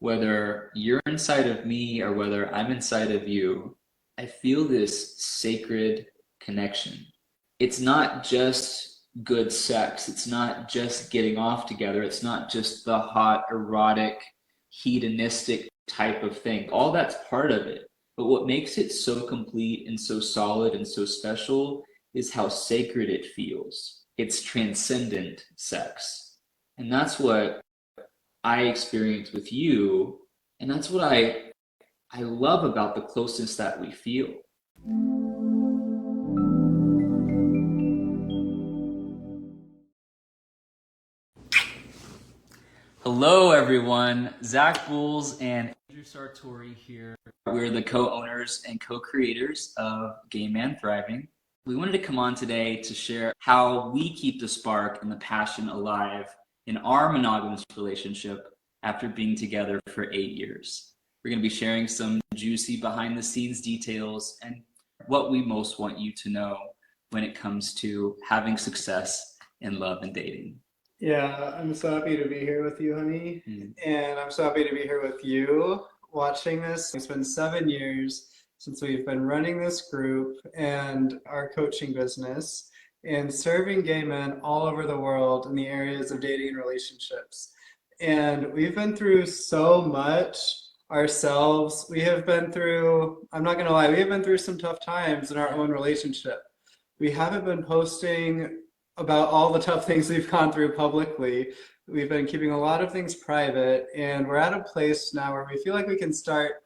whether you're inside of me or whether I'm inside of you, I feel this sacred connection. It's not just good sex. It's not just getting off together. It's not just the hot, erotic, hedonistic type of thing. All that's part of it. But what makes it so complete and so solid and so special is how sacred it feels. It's transcendent sex. And that's what I experience with you. And that's what I love about the closeness that we feel. Hello, everyone. Zach Bowles and Andrew Sartori here. We're the co-owners and co-creators of Gay Man Thriving. We wanted to come on today to share how we keep the spark and the passion alive in our monogamous relationship after being together for 8 years. We're going to be sharing some juicy behind-the-scenes details and what we most want you to know when it comes to having success in love and dating. Yeah, I'm so happy to be here with you, honey. And I'm so happy to be here with you watching this. It's been 7 years since we've been running this group and our coaching business and serving gay men all over the world in the areas of dating and relationships. And we've been through so much ourselves. We have been through, I'm not gonna lie, we have been through some tough times in our own relationship. We haven't been posting about all the tough things we've gone through publicly. We've been keeping a lot of things private, and we're at a place now where we feel like we can start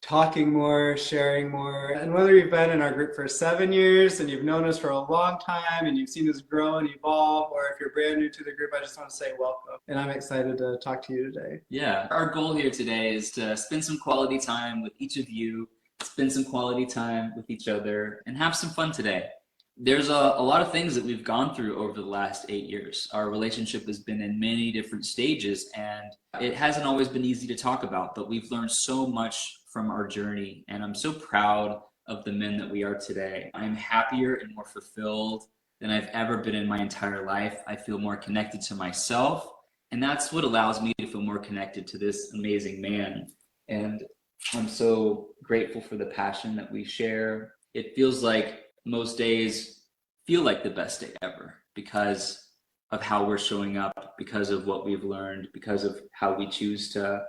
talking more, sharing more. And whether you've been in our group for 7 years and you've known us for a long time and you've seen us grow and evolve, or if you're brand new to the group, I just want to say welcome. And I'm excited to talk to you today. Yeah, our goal here today is to spend some quality time with each of you, spend some quality time with each other, and have some fun today. There's a lot of things that we've gone through over the last 8 years. Our relationship has been in many different stages, and it hasn't always been easy to talk about, but we've learned so much from our journey, and I'm so proud of the men that we are today. I'm happier and more fulfilled than I've ever been in my entire life. I feel more connected to myself, and that's what allows me to feel more connected to this amazing man. And I'm so grateful for the passion that we share. It feels like most days feel like the best day ever because of how we're showing up, because of what we've learned, because of how we choose to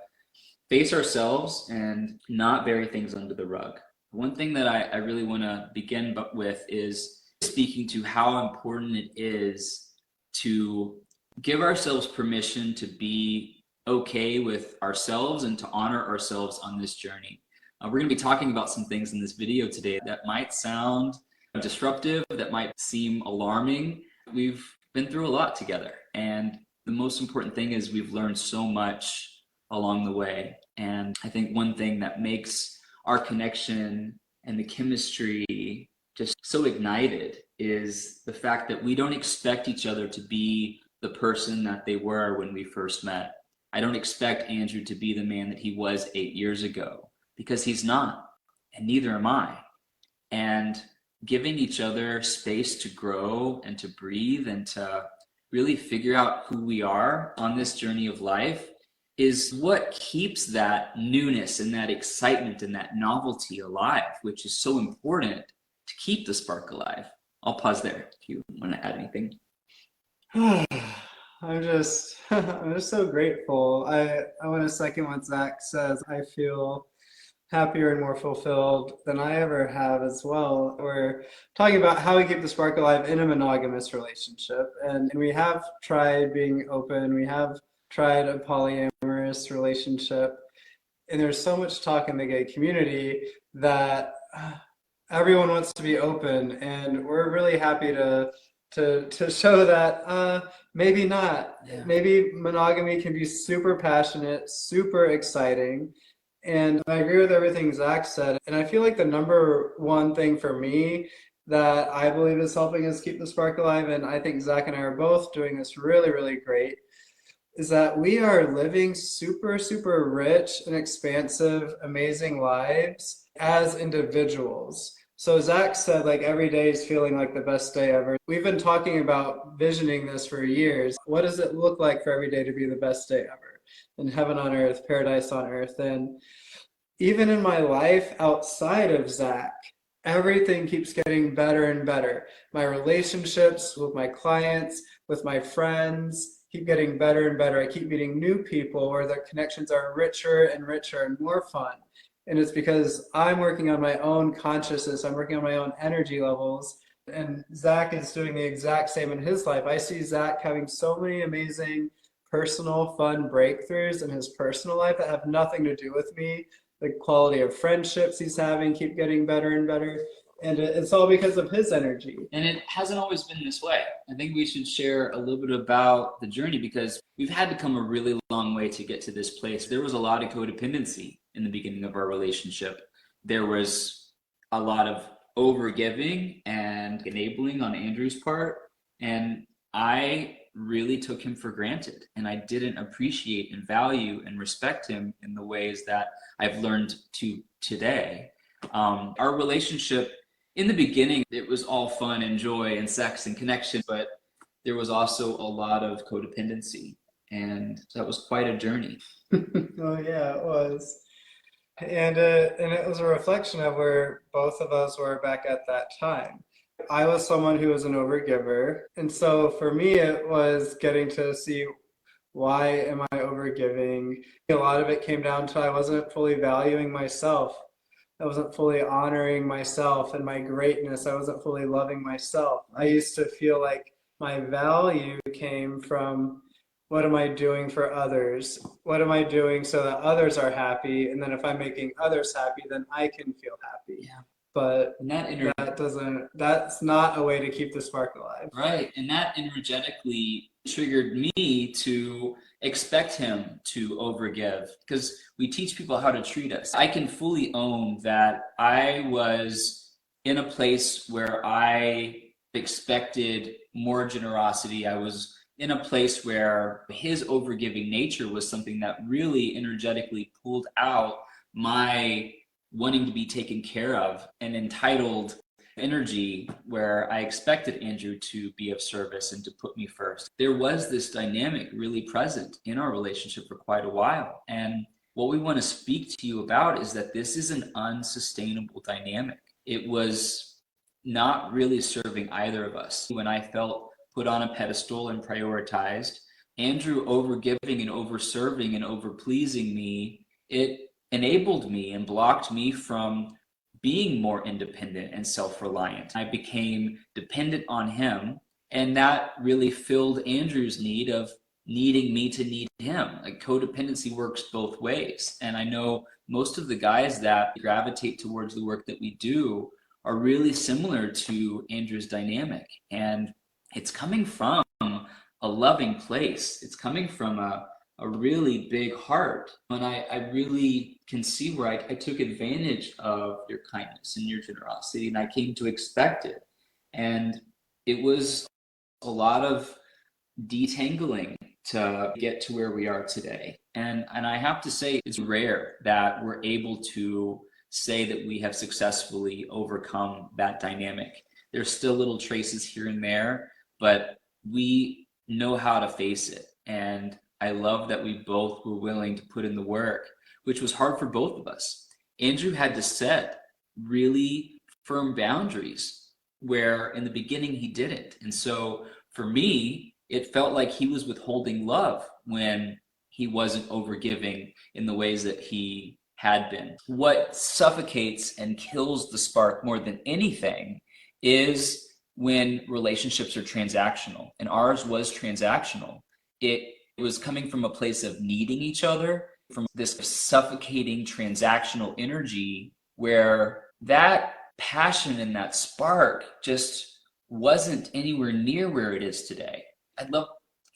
face ourselves and not bury things under the rug. One thing that I really want to begin with is speaking to how important it is to give ourselves permission to be okay with ourselves and to honor ourselves on this journey. We're going to be talking about some things in this video today that might sound disruptive, that might seem alarming. We've been through a lot together, and the most important thing is we've learned so much along the way. And I think one thing that makes our connection and the chemistry just so ignited is the fact that we don't expect each other to be the person that they were when we first met. I don't expect Andrew to be the man that he was 8 years ago, because he's not, and neither am I. And giving each other space to grow and to breathe and to really figure out who we are on this journey of life is what keeps that newness and that excitement and that novelty alive, which is so important to keep the spark alive. I'll pause there if you want to add anything. I'm just so grateful. I want to second what Zach says. I feel happier and more fulfilled than I ever have as well. We're talking about how we keep the spark alive in a monogamous relationship. And we have tried being open. We have tried a polyamorous relationship. And there's so much talk in the gay community that everyone wants to be open. And we're really happy to show that maybe not. Yeah. Maybe monogamy can be super passionate, super exciting. And I agree with everything Zach said. And I feel like the number one thing for me that I believe is helping us keep the spark alive, and I think Zach and I are both doing this really, really great, is that we are living super, super rich and expansive, amazing lives as individuals. So Zach said, like, every day is feeling like the best day ever. We've been talking about visioning this for years. What does it look like for every day to be the best day ever? and heaven on earth, paradise on earth. And even in my life outside of Zach, everything keeps getting better and better. My relationships with my clients, with my friends, keep getting better and better. I keep meeting new people where the connections are richer and richer and more fun. And it's because I'm working on my own consciousness, I'm working on my own energy levels. And Zach is doing the exact same in his life. I see Zach having so many amazing personal, fun breakthroughs in his personal life that have nothing to do with me. The quality of friendships he's having keep getting better and better. And it's all because of his energy. And it hasn't always been this way. I think we should share a little bit about the journey because we've had to come a really long way to get to this place. There was a lot of codependency in the beginning of our relationship. There was a lot of overgiving and enabling on Andrew's part. And I really took him for granted. And I didn't appreciate and value and respect him in the ways that I've learned to today. Our relationship, in the beginning, it was all fun and joy and sex and connection, but there was also a lot of codependency. And that was quite a journey. Oh yeah, it was. And it was a reflection of where both of us were back at that time. I was someone who was an overgiver. And so for me, it was getting to see, why am I overgiving? A lot of it came down to I wasn't fully valuing myself. I wasn't fully honoring myself and my greatness. I wasn't fully loving myself. I used to feel like my value came from, what am I doing for others? What am I doing so that others are happy? And then if I'm making others happy, then I can feel happy. Yeah. But that's not a way to keep the spark alive. Right. And that energetically triggered me to expect him to overgive because we teach people how to treat us. I can fully own that I was in a place where I expected more generosity. I was in a place where his overgiving nature was something that really energetically pulled out my wanting to be taken care of and entitled energy where I expected Andrew to be of service and to put me first. There was this dynamic really present in our relationship for quite a while. And what we want to speak to you about is that this is an unsustainable dynamic. It was not really serving either of us. When I felt put on a pedestal and prioritized, Andrew overgiving and overserving and overpleasing me, it enabled me and blocked me from being more independent and self-reliant. I became dependent on him, and that really filled Andrew's need of needing me to need him. Like codependency works both ways. And I know most of the guys that gravitate towards the work that we do are really similar to Andrew's dynamic. And it's coming from a loving place. It's coming from a really big heart. And I really can see where I took advantage of your kindness and your generosity, and I came to expect it. And it was a lot of detangling to get to where we are today. And I have to say, it's rare that we're able to say that we have successfully overcome that dynamic. There's still little traces here and there, but we know how to face it. And I love that we both were willing to put in the work, which was hard for both of us. Andrew had to set really firm boundaries where in the beginning he didn't. And so for me, it felt like he was withholding love when he wasn't overgiving in the ways that he had been. What suffocates and kills the spark more than anything is when relationships are transactional. And ours was transactional. It was coming from a place of needing each other, from this suffocating transactional energy where that passion and that spark just wasn't anywhere near where it is today. I'd love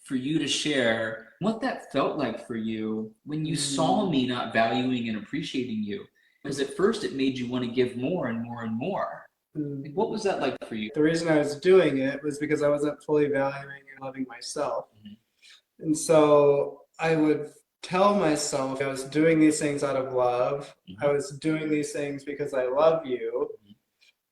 for you to share what that felt like for you when you saw me not valuing and appreciating you. Because at first it made you want to give more and more and more. Like, what was that like for you? The reason I was doing it was because I wasn't fully valuing and loving myself. And so I would tell myself I was doing these things out of love. I was doing these things because I love you.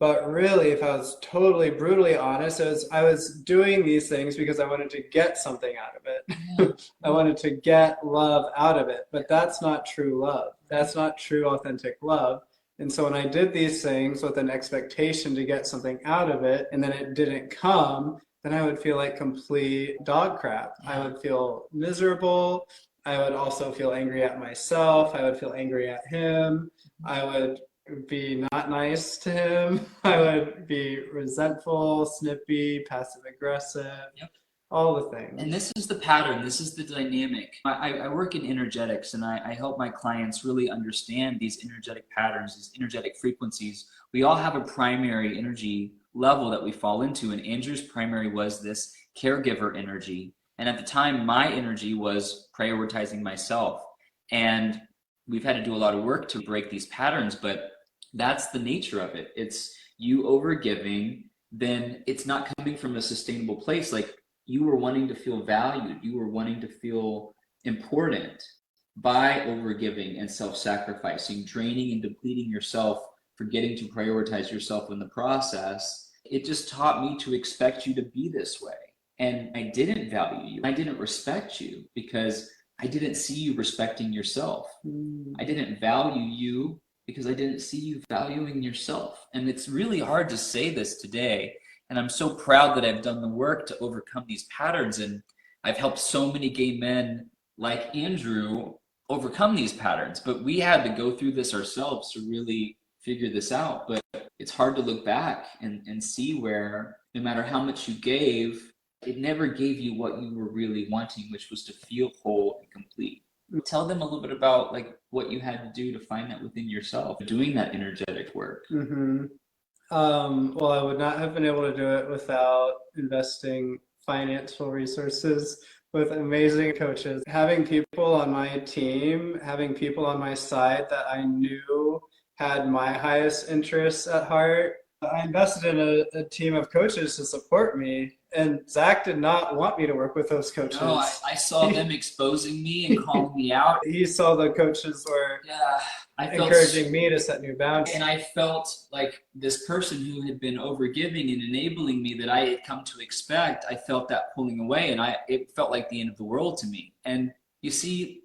But really, if I was totally brutally honest, I was doing these things because I wanted to get something out of Yeah. it. I wanted to get love out of it. But that's not true love. That's not true authentic love. And so when I did these things with an expectation to get something out of it, and then it didn't come, then I would feel like complete dog crap. I Yeah. would feel miserable. I would also feel angry at myself. I would feel angry at him. I would be not nice to him. I would be resentful, snippy, passive aggressive, Yep. all the And things. this is the pattern, this is the dynamic. I work in energetics and I help my clients really understand these energetic patterns, these energetic frequencies. We all have a primary energy level that we fall into, and Andrew's primary was this caregiver energy. And at the time, my energy was prioritizing myself. And we've had to do a lot of work to break these patterns, but that's the nature of it. It's you overgiving, then it's not coming from a sustainable place. Like, you were wanting to feel valued, you were wanting to feel important by overgiving and self-sacrificing, draining and depleting yourself, forgetting to prioritize yourself in the process. It just taught me to expect you to be this way. And I didn't value you. I didn't respect you because I didn't see you respecting yourself. I didn't value you because I didn't see you valuing yourself. And it's really hard to say this today. And I'm so proud that I've done the work to overcome these patterns. And I've helped so many gay men like Andrew overcome these patterns. But we had to go through this ourselves to really figure this out. But it's hard to look back and see where no matter how much you gave, it never gave you what you were really wanting, which was to feel whole and complete. Tell them a little bit about like what you had to do to find that within yourself, doing that energetic work. Mm-hmm. Well, I would not have been able to do it without investing financial resources with amazing coaches. Having people on my team, having people on my side that I knew had my highest interests at heart. I invested in a team of coaches to support me, and Zach did not want me to work with those coaches. No, I saw them exposing me and calling me out. He saw the coaches were Yeah, I felt encouraging me to set new boundaries. and I felt like this person who had been overgiving and enabling me that I had come to expect, I felt that pulling away, and it felt like the end of the world to me. And you see,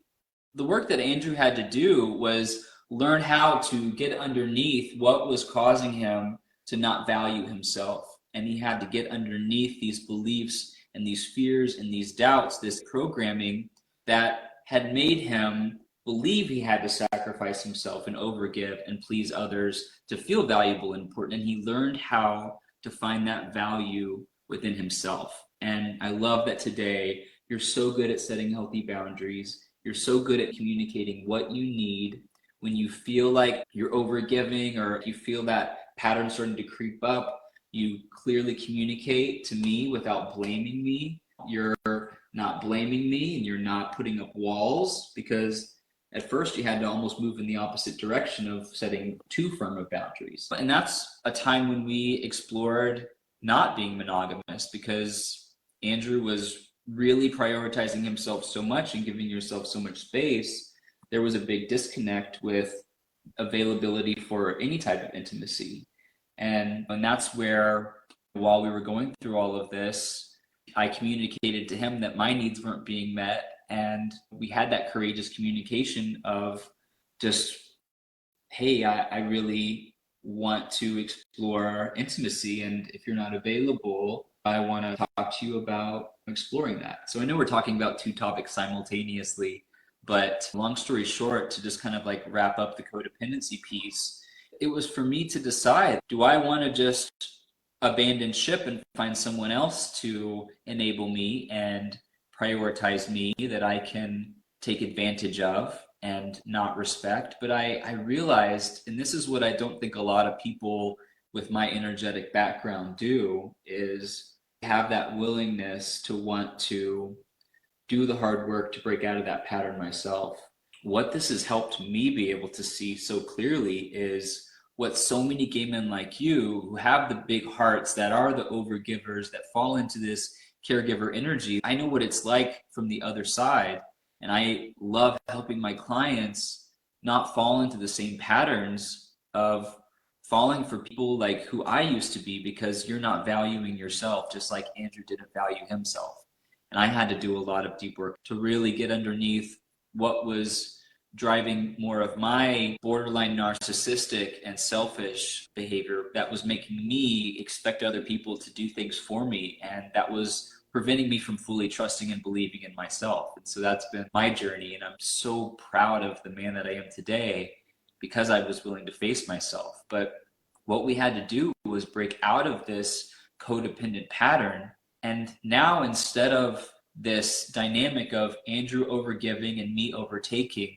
the work that Andrew had to do was learn how to get underneath what was causing him to not value himself. And he had to get underneath these beliefs and these fears and these doubts, this programming that had made him believe he had to sacrifice himself and overgive and please others to feel valuable and important. And he learned how to find that value within himself. And I love that today you're so good at setting healthy boundaries. You're so good at communicating what you need when you feel like you're overgiving or you feel that pattern starting to creep up. You clearly communicate to me without blaming me. You're not blaming me and you're not putting up walls, because at first you had to almost move in the opposite direction of setting too firm of boundaries. And that's a time when we explored not being monogamous, because Andrew was really prioritizing himself so much and giving yourself so much space. There was a big disconnect with availability for any type of intimacy. And that's where, while we were going through all of this, I communicated to him that my needs weren't being met. And we had that courageous communication of just, hey, I really want to explore intimacy. And if you're not available, I want to talk to you about exploring that. So I know we're talking about two topics simultaneously, but long story short, to just kind of like wrap up the codependency piece, it was for me to decide, do I want to just abandon ship and find someone else to enable me and prioritize me that I can take advantage of and not respect? But I realized, and this is what I don't think a lot of people with my energetic background do, is have that willingness to want to do the hard work to break out of that pattern myself. What this has helped me be able to see so clearly is what so many gay men like you, who have the big hearts, that are the overgivers, that fall into this caregiver energy. I know what it's like from the other side, and I love helping my clients not fall into the same patterns of falling for people like who I used to be because you're not valuing yourself, just like Andrew didn't value himself. And I had to do a lot of deep work to really get underneath what was driving more of my borderline narcissistic and selfish behavior that was making me expect other people to do things for me. And that was preventing me from fully trusting and believing in myself. And so that's been my journey. And I'm so proud of the man that I am today because I was willing to face myself. But what we had to do was break out of this codependent pattern. And now, instead of this dynamic of Andrew overgiving and me overtaking,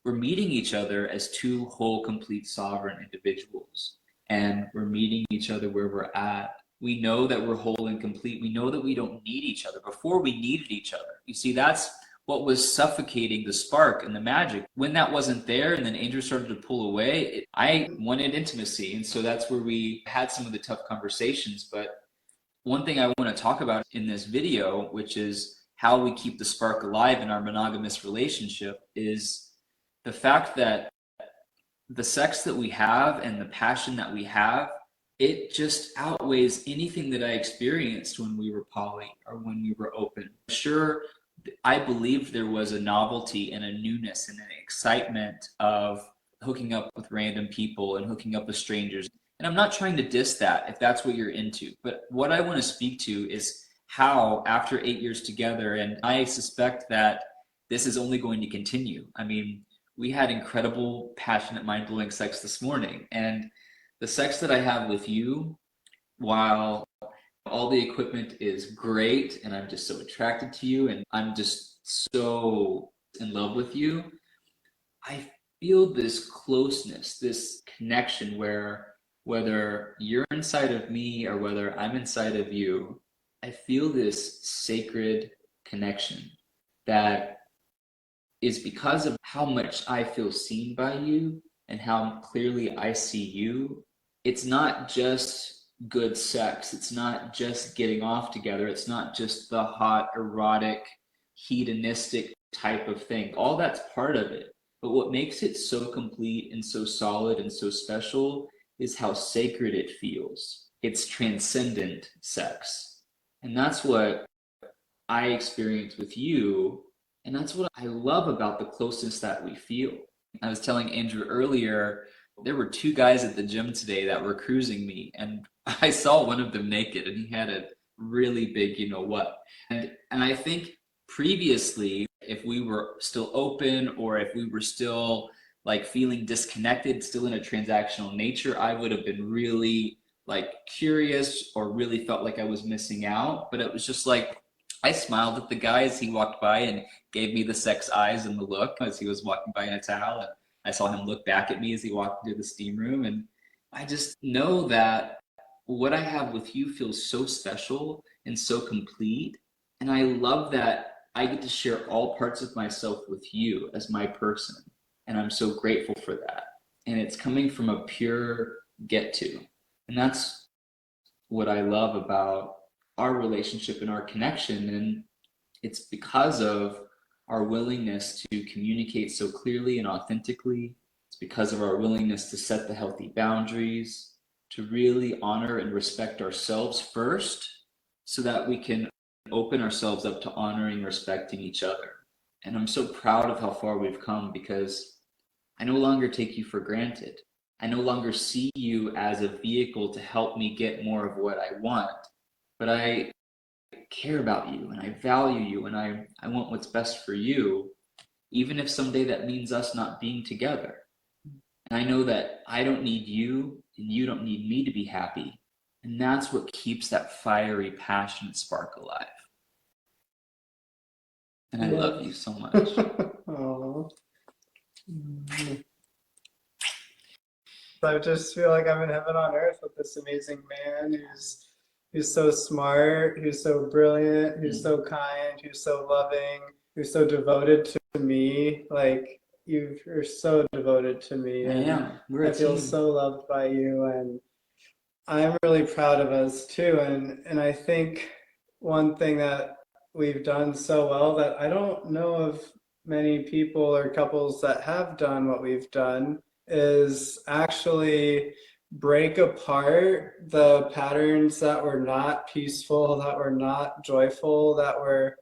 we're meeting each other as two whole, complete, sovereign individuals. And we're meeting each other where we're at. We know that we're whole and complete. We know that we don't need each other. Before, we needed each other. You see, that's what was suffocating the spark and the magic. When that wasn't there and then Andrew started to pull away, I wanted intimacy. And so that's where we had some of the tough conversations. But one thing I want to talk about in this video, which is how we keep the spark alive in our monogamous relationship, is the fact that the sex that we have and the passion that we have, it just outweighs anything that I experienced when we were poly or when we were open. Sure, I believed there was a novelty and a newness and an excitement of hooking up with random people and hooking up with strangers. And I'm not trying to diss that if that's what you're into. But what I want to speak to is how, after 8 years together, and I suspect that this is only going to continue. I mean, we had incredible, passionate, mind-blowing sex this morning. And the sex that I have with you, while all the equipment is great and I'm just so attracted to you and I'm just so in love with you, I feel this closeness, this connection where whether you're inside of me or whether I'm inside of you, I feel this sacred connection that is because of how much I feel seen by you and how clearly I see you. It's not just good sex. It's not just getting off together. It's not just the hot, erotic, hedonistic type of thing. All that's part of it. But what makes it so complete and so solid and so special is how sacred it feels. It's transcendent sex. And that's what I experience with you. And that's what I love about the closeness that we feel. I was telling Andrew earlier, there were two guys at the gym today that were cruising me, and I saw one of them naked, and he had a really big you know what. And I think previously, if we were still open or if we were still like feeling disconnected, still in a transactional nature, I would have been really like curious or really felt like I was missing out. But it was just like, I smiled at the guy as he walked by and gave me the sex eyes and the look as he was walking by in a towel. And I saw him look back at me as he walked into the steam room. And I just know that what I have with you feels so special and so complete. And I love that I get to share all parts of myself with you as my person. And I'm so grateful for that. And it's coming from a pure get to. And that's what I love about our relationship and our connection. And it's because of our willingness to communicate so clearly and authentically. It's because of our willingness to set the healthy boundaries, to really honor and respect ourselves first, so that we can open ourselves up to honoring and respecting each other. And I'm so proud of how far we've come because I no longer take you for granted. I no longer see you as a vehicle to help me get more of what I want, but I care about you and I value you and I want what's best for you, even if someday that means us not being together. And I know that I don't need you and you don't need me to be happy. And that's what keeps that fiery, passionate spark alive. And I love you so much. Aww. I just feel like I'm in heaven on earth with this amazing man who's so smart, who's so brilliant, who's so kind, who's so loving, who's so devoted to me. Like you're so devoted to me. I am. I feel so loved by you, and I'm really proud of us too. And I think one thing that we've done so well that I don't know of many people or couples that have done what we've done is actually break apart the patterns that were not peaceful, that were not joyful, that were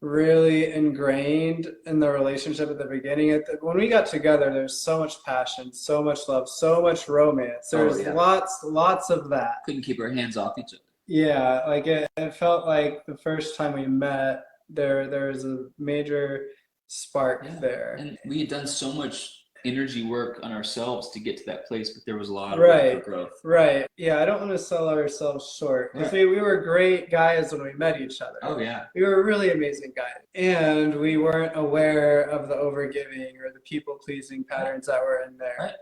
really ingrained in the relationship at the beginning. When we got together, there's so much passion, so much love, so much romance. Oh There's yeah. lots of that. Couldn't keep our hands off each other. Yeah, like it felt like the first time we met, there was a major spark Yeah. there. And we had done so much energy work on ourselves to get to that place, but there was a lot of room for Right, growth. right. Yeah, I don't want to sell ourselves short because Right. we were great guys when we met each other. Oh yeah. We were really amazing guys. And we weren't aware of the overgiving or the people pleasing patterns that were in there. Right.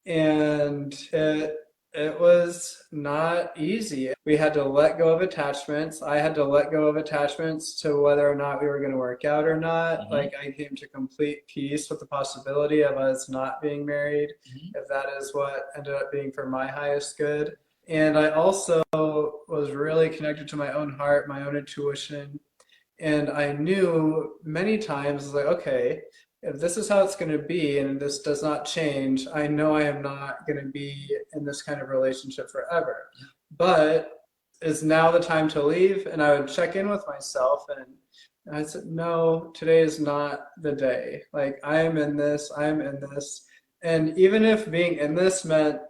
And it was not easy. We had to let go of attachments. I had to let go of attachments to whether or not we were going to work out or not. Mm-hmm. Like I came to complete peace with the possibility of us not being married, Mm-hmm. if that is what ended up being for my highest good. And I also was really connected to my own heart, my own intuition. And I knew many times, like, okay, if this is how it's going to be and this does not change, I know I am not going to be in this kind of relationship forever. But is now the time to leave? And I would check in with myself and I said, no, today is not the day. Like, I am in this, I'm in this. And even if being in this meant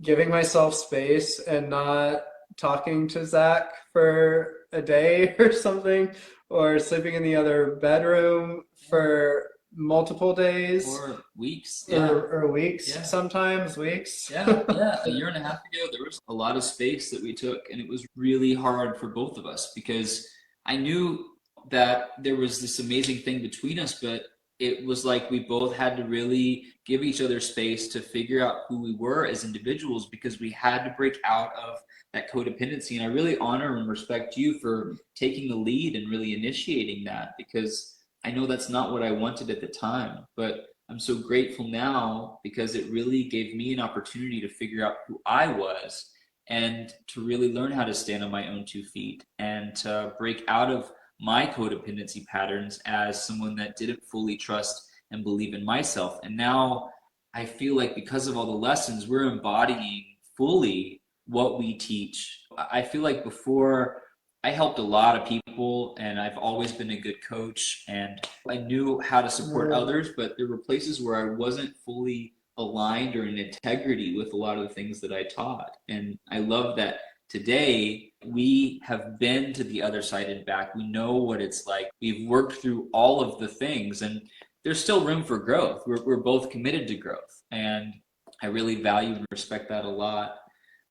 giving myself space and not talking to Zach for a day or something, or sleeping in the other bedroom for multiple days Or weeks. Yeah. or weeks, Yeah. sometimes weeks. Yeah, yeah. A year and a half ago, there was a lot of space that we took, and it was really hard for both of us because I knew that there was this amazing thing between us, but it was like we both had to really give each other space to figure out who we were as individuals because we had to break out of that codependency. And I really honor and respect you for taking the lead and really initiating that because I know that's not what I wanted at the time, but I'm so grateful now because it really gave me an opportunity to figure out who I was and to really learn how to stand on my own 2 feet and to break out of my codependency patterns as someone that didn't fully trust and believe in myself. And now I feel like because of all the lessons, we're embodying fully what we teach. I feel like before I helped a lot of people and I've always been a good coach and I knew how to support others, but there were places where I wasn't fully aligned or in integrity with a lot of the things that I taught. And I love that today we have been to the other side and back. We know what it's like. We've worked through all of the things and there's still room for growth. We're both committed to growth and I really value and respect that a lot.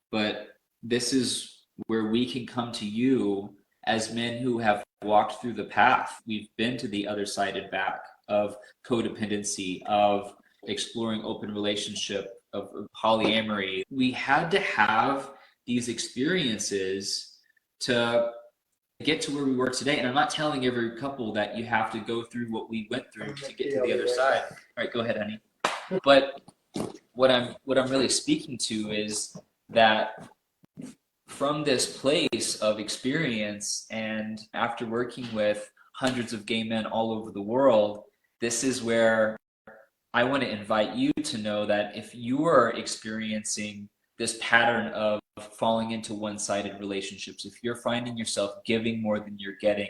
But this is where we can come to you as men who have walked through the path. We've been to the other side and back of codependency, of exploring open relationship, of polyamory. We had to have these experiences to get to where we were today. And I'm not telling every couple that you have to go through what we went through to get to the other side. All right, go ahead, honey. But what I'm really speaking to is that from this place of experience and after working with hundreds of gay men all over the world, this is where I want to invite you to know that if you are experiencing this pattern of falling into one-sided relationships, if you're finding yourself giving more than you're getting,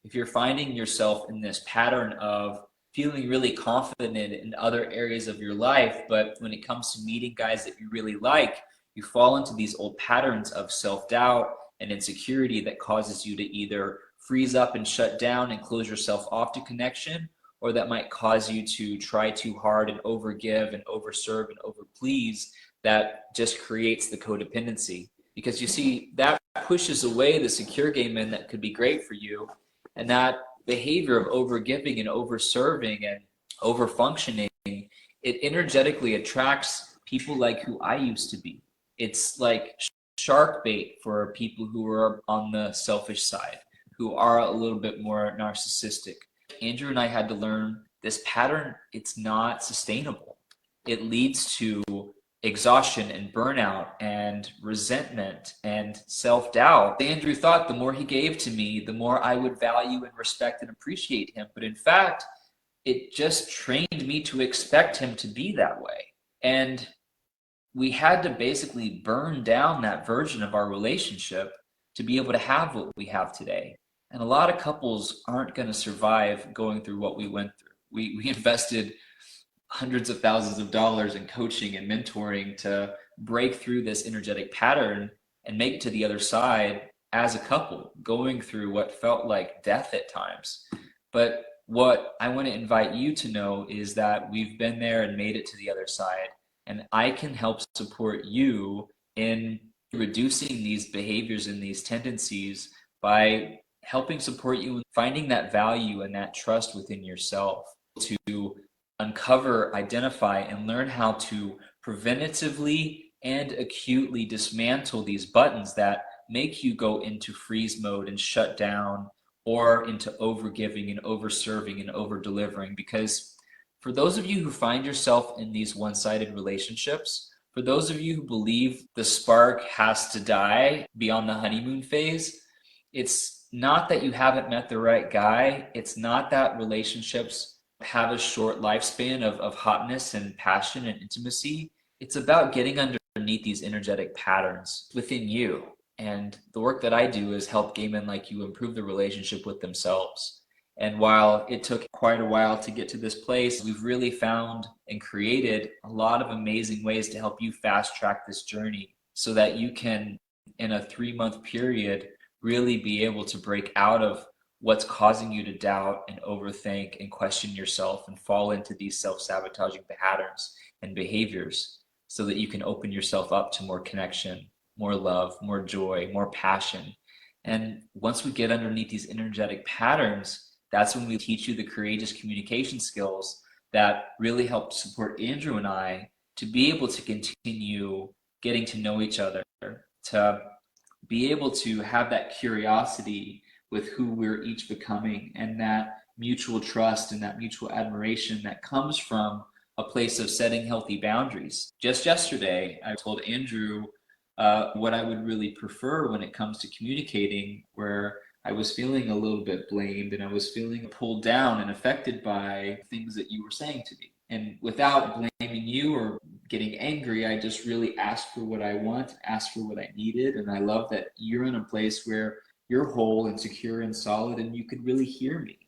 if you're finding yourself in this pattern of feeling really confident in other areas of your life, but when it comes to meeting guys that you really like, you fall into these old patterns of self-doubt and insecurity that causes you to either freeze up and shut down and close yourself off to connection, or that might cause you to try too hard and overgive and overserve and overplease that just creates the codependency. Because you see, that pushes away the secure gay men that could be great for you. And that behavior of overgiving and overserving and overfunctioning, it energetically attracts people like who I used to be. It's like shark bait for people who are on the selfish side, who are a little bit more narcissistic. Andrew and I had to learn this pattern, it's not sustainable. It leads to exhaustion and burnout and resentment and self-doubt. Andrew thought the more he gave to me, the more I would value and respect and appreciate him. But in fact, it just trained me to expect him to be that way. And we had to basically burn down that version of our relationship to be able to have what we have today. And a lot of couples aren't going to survive going through what we went through. We invested hundreds of thousands of dollars in coaching and mentoring to break through this energetic pattern and make it to the other side as a couple, going through what felt like death at times. But what I want to invite you to know is that we've been there and made it to the other side. And I can help support you in reducing these behaviors and these tendencies by helping support you in finding that value and that trust within yourself to uncover, identify, and learn how to preventatively and acutely dismantle these buttons that make you go into freeze mode and shut down, or into overgiving and overserving and over delivering. Because for those of you who find yourself in these one-sided relationships, for those of you who believe the spark has to die beyond the honeymoon phase, it's not that you haven't met the right guy. It's not that relationships have a short lifespan of hotness and passion and intimacy. It's about getting underneath these energetic patterns within you. And the work that I do is help gay men like you improve the relationship with themselves. And while it took quite a while to get to this place, we've really found and created a lot of amazing ways to help you fast track this journey so that you can, in a 3-month period, really be able to break out of what's causing you to doubt and overthink and question yourself and fall into these self-sabotaging patterns and behaviors, so that you can open yourself up to more connection, more love, more joy, more passion. And once we get underneath these energetic patterns, that's when we teach you the courageous communication skills that really help support Andrew and I to be able to continue getting to know each other, to be able to have that curiosity with who we're each becoming, and that mutual trust and that mutual admiration that comes from a place of setting healthy boundaries. Just yesterday, I told Andrew what I would really prefer when it comes to communicating, where I was feeling a little bit blamed and I was feeling pulled down and affected by things that you were saying to me. And without blaming you or getting angry, I just really asked for what I want, asked for what I needed. And I love that you're in a place where you're whole and secure and solid and you could really hear me.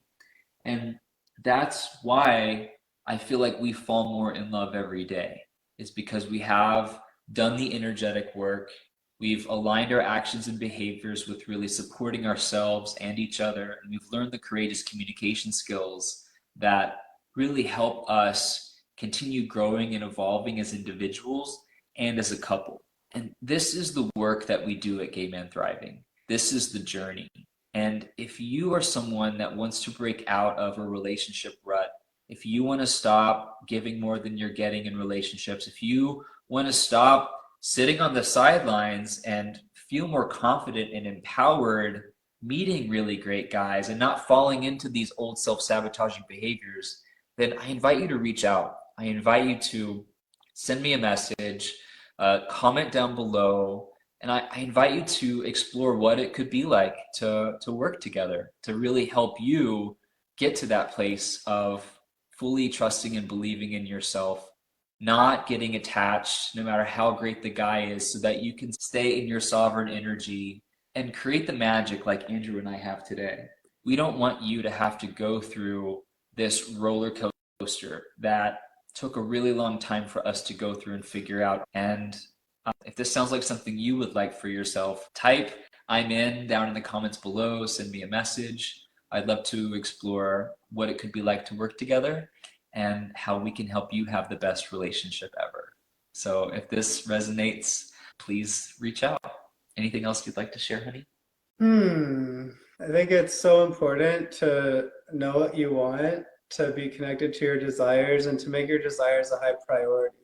And that's why I feel like we fall more in love every day, is because we have done the energetic work. We've aligned our actions and behaviors with really supporting ourselves and each other. And we've learned the courageous communication skills that really help us continue growing and evolving as individuals and as a couple. And this is the work that we do at Gay Men Thriving. This is the journey. And if you are someone that wants to break out of a relationship rut, if you want to stop giving more than you're getting in relationships, if you want to stop sitting on the sidelines and feel more confident and empowered meeting really great guys and not falling into these old self-sabotaging behaviors, then I invite you to reach out. I invite you to send me a message, comment down below, and I invite you to explore what it could be like to work together, to really help you get to that place of fully trusting and believing in yourself, not getting attached no matter how great the guy is, so that you can stay in your sovereign energy and create the magic like Andrew and I have today. We don't want you to have to go through this roller coaster that took a really long time for us to go through and figure out. And if this sounds like something you would like for yourself, type "I'm in" down in the comments below, send me a message. I'd love to explore what it could be like to work together and how we can help you have the best relationship ever. So if this resonates, please reach out. Anything else you'd like to share, honey? I think it's so important to know what you want, to be connected to your desires, and to make your desires a high priority.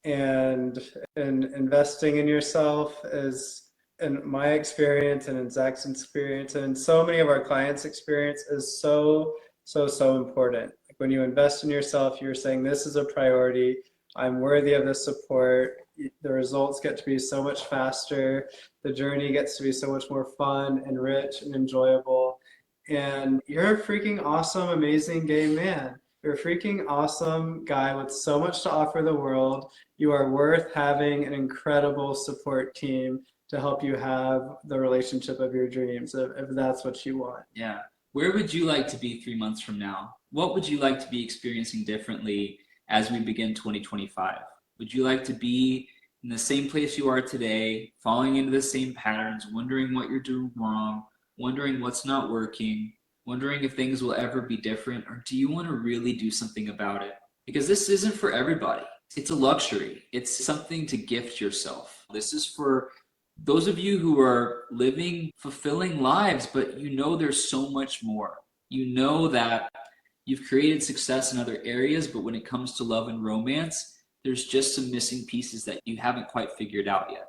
And investing in yourself is, in my experience and in Zach's experience and in so many of our clients' experience, is so important. Like when you invest in yourself, you're saying, this is a priority. I'm worthy of this support. The results get to be so much faster. The journey gets to be so much more fun and rich and enjoyable. And you're a freaking awesome, amazing gay man. You're a freaking awesome guy with so much to offer the world. You are worth having an incredible support team to help you have the relationship of your dreams, if that's what you want. Yeah. Where would you like to be 3 months from now? What would you like to be experiencing differently as we begin 2025? Would you like to be in the same place you are today, falling into the same patterns, wondering what you're doing wrong, wondering what's not working, wondering if things will ever be different, or do you want to really do something about it? Because this isn't for everybody. It's a luxury. It's something to gift yourself. This is for those of you who are living fulfilling lives, but you know there's so much more. You know that you've created success in other areas, but when it comes to love and romance, there's just some missing pieces that you haven't quite figured out yet.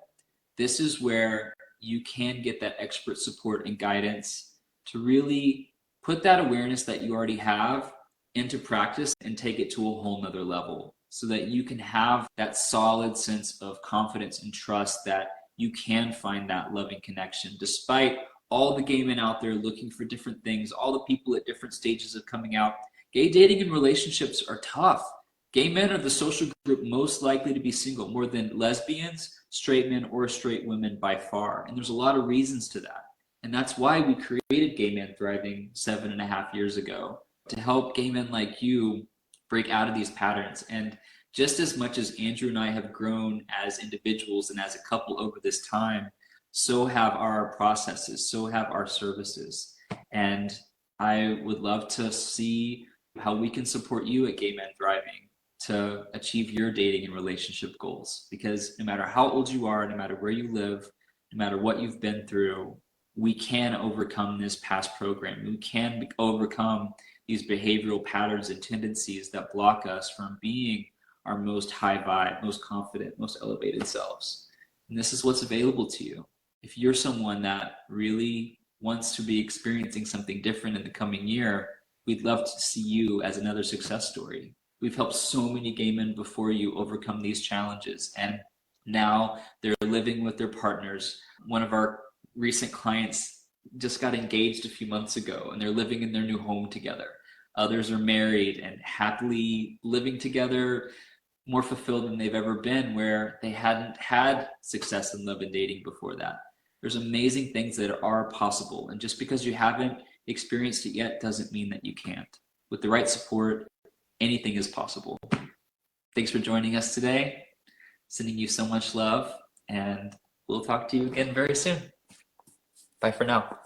This is where you can get that expert support and guidance to really put that awareness that you already have into practice and take it to a whole nother level so that you can have that solid sense of confidence and trust that you can find that loving connection despite all the gay men out there looking for different things, all the people at different stages of coming out. Gay dating and relationships are tough. Gay men are the social group most likely to be single, more than lesbians, straight men, or straight women by far. And there's a lot of reasons to that. And that's why we created Gay Men Thriving 7.5 years ago, to help gay men like you break out of these patterns. And just as much as Andrew and I have grown as individuals and as a couple over this time, so have our processes, so have our services. And I would love to see how we can support you at Gay Men Thriving to achieve your dating and relationship goals. Because no matter how old you are, no matter where you live, no matter what you've been through, we can overcome this past program. We can overcome these behavioral patterns and tendencies that block us from being our most high vibe, most confident, most elevated selves. And this is what's available to you. If you're someone that really wants to be experiencing something different in the coming year, we'd love to see you as another success story. We've helped so many gay men before you overcome these challenges, and now they're living with their partners. One of our recent clients just got engaged a few months ago, and they're living in their new home together. Others are married and happily living together, more fulfilled than they've ever been, where they hadn't had success in love and dating before that. There's amazing things that are possible. And just because you haven't experienced it yet doesn't mean that you can't. With the right support, anything is possible. Thanks for joining us today. Sending you so much love, and we'll talk to you again very soon. Bye for now.